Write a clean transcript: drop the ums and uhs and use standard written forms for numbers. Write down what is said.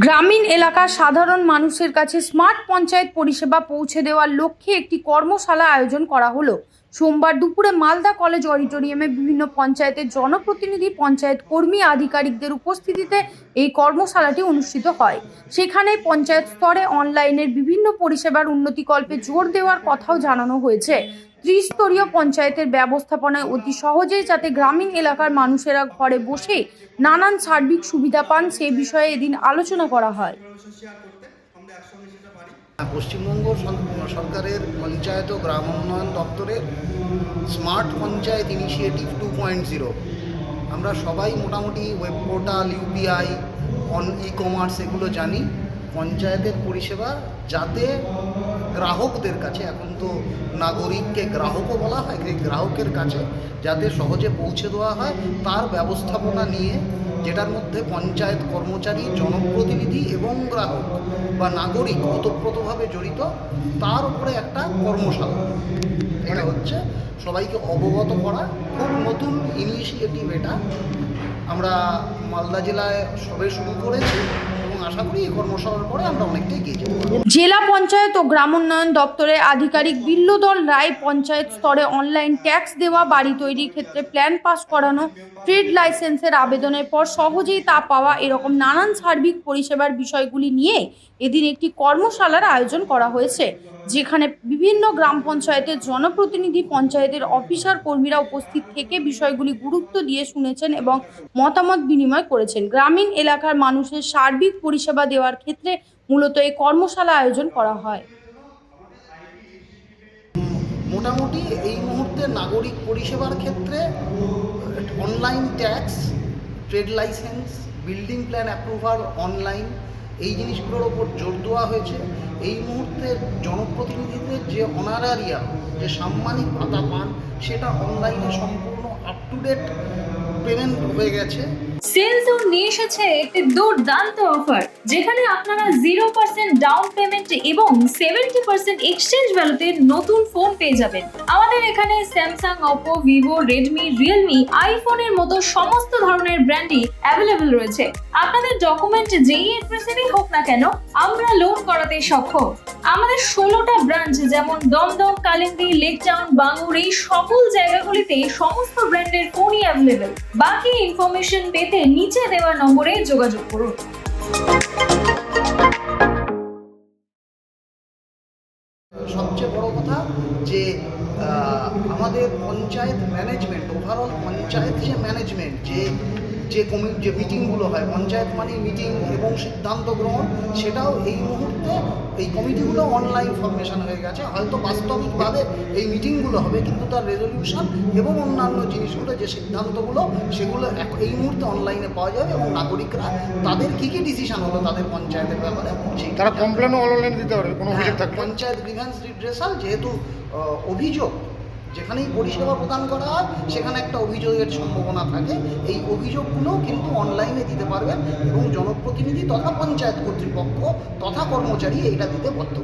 গ্রামীণ এলাকার সাধারণ মানুষের কাছে স্মার্ট পঞ্চায়েত পরিষেবা পৌঁছে দেওয়ার লক্ষ্যে একটি কর্মশালা আয়োজন করা হলো। সোমবার দুপুরে মালদা কলেজ অডিটোরিয়ামে বিভিন্ন পঞ্চায়েতের জনপ্রতিনিধি, পঞ্চায়েত কর্মী, আধিকারিকদের উপস্থিতিতে এই কর্মশালাটি অনুষ্ঠিত হয়। সেখানে পঞ্চায়েত স্তরে অনলাইনের বিভিন্ন পরিষেবার উন্নতিকল্পে জোর দেওয়ার কথাও জানানো হয়েছে। ত্রিস্তরীয় পঞ্চায়েতের ব্যবস্থাপনায় অতি সহজেই যাতে গ্রামীণ এলাকার মানুষেরা ঘরে বসে নানান সার্বিক সুবিধা পান সে বিষয়ে এদিন আলোচনা করা হয়। পশ্চিমবঙ্গ সরকারের পঞ্চায়েত ও গ্রাম উন্নয়ন দপ্তরের স্মার্ট পঞ্চায়েত ইনিশিয়েটিভ 2.0 আমরা সবাই মোটামুটি ওয়েব পোর্টাল, ইউপিআই, ই-কমার্স এগুলো জানি। পঞ্চায়েতের পরিষেবা যাতে গ্রাহকদের কাছে, এখন তো নাগরিককে গ্রাহকও বলা হয়, গ্রাহকের কাছে যাতে সহজে পৌঁছে দেওয়া হয় তার ব্যবস্থাপনা নিয়ে, যেটার মধ্যে পঞ্চায়েত কর্মচারী, জনপ্রতিনিধি এবং গ্রাহক বা নাগরিক ওতপ্রোতভাবে জড়িত, তার উপরে একটা কর্মশালা। এটা হচ্ছে সবাইকে অবগত করা, খুব নতুন ইনিশিয়েটিভ এটা। আমরা মালদা জেলায় সবে শুরু করেছি এবং আশা করি এই কর্মশালার পরে আমরা অনেকটা এগিয়ে যাব। জেলা পঞ্চায়েত ও গ্রামোন্নয়ন দপ্তরের আধিকারিক বিল্লুদল রায় পঞ্চায়েত স্তরে অনলাইন ট্যাক্স দেওয়া, বাড়ি তৈরির ক্ষেত্রে প্ল্যান পাস করানো, ট্রেড লাইসেন্সের আবেদনের পর সহজেই তা পাওয়া, এরকম নানান সার্বিক পরিষেবার বিষয়গুলি নিয়ে এদিন একটি কর্মশালার আয়োজন করা হয়েছে, যেখানে বিভিন্ন গ্রাম পঞ্চায়েতের জনপ্রতিনিধি, পঞ্চায়েতের অফিসার কর্মীরা উপস্থিত থেকে বিষয়গুলি গুরুত্ব দিয়ে শুনেছেন এবং মতামত বিনিময় করেছেন। গ্রামীণ এলাকার মানুষের সার্বিক পরিষেবা দেওয়ার ক্ষেত্রে মূলত এই কর্মশালা আয়োজন করা হয়। মোটামুটি এই মুহূর্তে নাগরিক পরিষেবার ক্ষেত্রে online tax, trade licence, building plan approval online, এই জিনিসগুলোর ওপর জোর দেওয়া হয়েছে। এই মুহূর্তে জনপ্রতিনিধিদের যে অনারারিয়াম, যে সাম্মানিক ভাতা পান, সেটা অনলাইনে সম্পূর্ণ আপ টু ডেট পেমেন্ট হয়ে গেছে। সেলজোন নিয়ে এসেছে একটি দুর্দান্ত অফার, যেখানে আপনারা 0% ডাউন পেমেন্ট এবং 70% এক্সচেঞ্জ ভ্যালুতে নতুন ফোন পেয়ে যাবেন। আমাদের এখানে Samsung, Oppo, Vivo, Redmi, Realme, আইফোনের মতো সমস্ত ধরনের ব্র্যান্ডই অ্যাভেলেবল রয়েছে। আপনাদের ডকুমেন্ট যেই অ্যাড্রেসেরই হোক না কেন, আমরা লোন করাতে সক্ষম। আমাদের 16টা ব্রাঞ্চ, যেমন দমদম, কালিন্দী, লেক টাউন, বাঙ্গুর, এই সকল জায়গাগুলিতে সমস্ত ব্র্যান্ডের ফোনই অ্যাভেলেবল। বাকি ইনফরমেশন পেতে নিচে দেওয়া নম্বরে যোগাযোগ করুন। সবচেয়ে বড় কথা যে আমাদের পঞ্চায়েত ম্যানেজমেন্ট, ওভারঅল পঞ্চায়েত যে ম্যানেজমেন্ট, যে মিটিংগুলো হয়, পঞ্চায়েত মানে মিটিং এবং সিদ্ধান্ত গ্রহণ, সেটাও এই মুহূর্তে এই কমিটিগুলো অনলাইন ফরমেশন হয়ে গেছে। হয়তো বাস্তবিকভাবে এই মিটিংগুলো হবে, কিন্তু তার রেজলিউশন এবং অন্যান্য জিনিসগুলো, যে সিদ্ধান্তগুলো, সেগুলো এই মুহূর্তে অনলাইনে পাওয়া যাবে এবং নাগরিকরা তাদের কী কী ডিসিশন হলো তাদের পঞ্চায়েতের ব্যাপারে তারা কমপ্লেনও অনলাইনে দিতে পারবে, কোনো অভিযোগ থাকলে। পঞ্চায়েত গ্রিভেন্স রিড্রেসাল, যেহেতু অভিযোগ যেখানেই পরিষেবা প্রদান করা হয় সেখানে একটা অভিযোগের সম্ভাবনা থাকে, এই অভিযোগগুলোও কিন্তু অনলাইনে দিতে পারবেন এবং জনপ্রতিনিধি তথা পঞ্চায়েত কর্তৃপক্ষ তথা কর্মচারী এইটা দিতে বদ্ধ।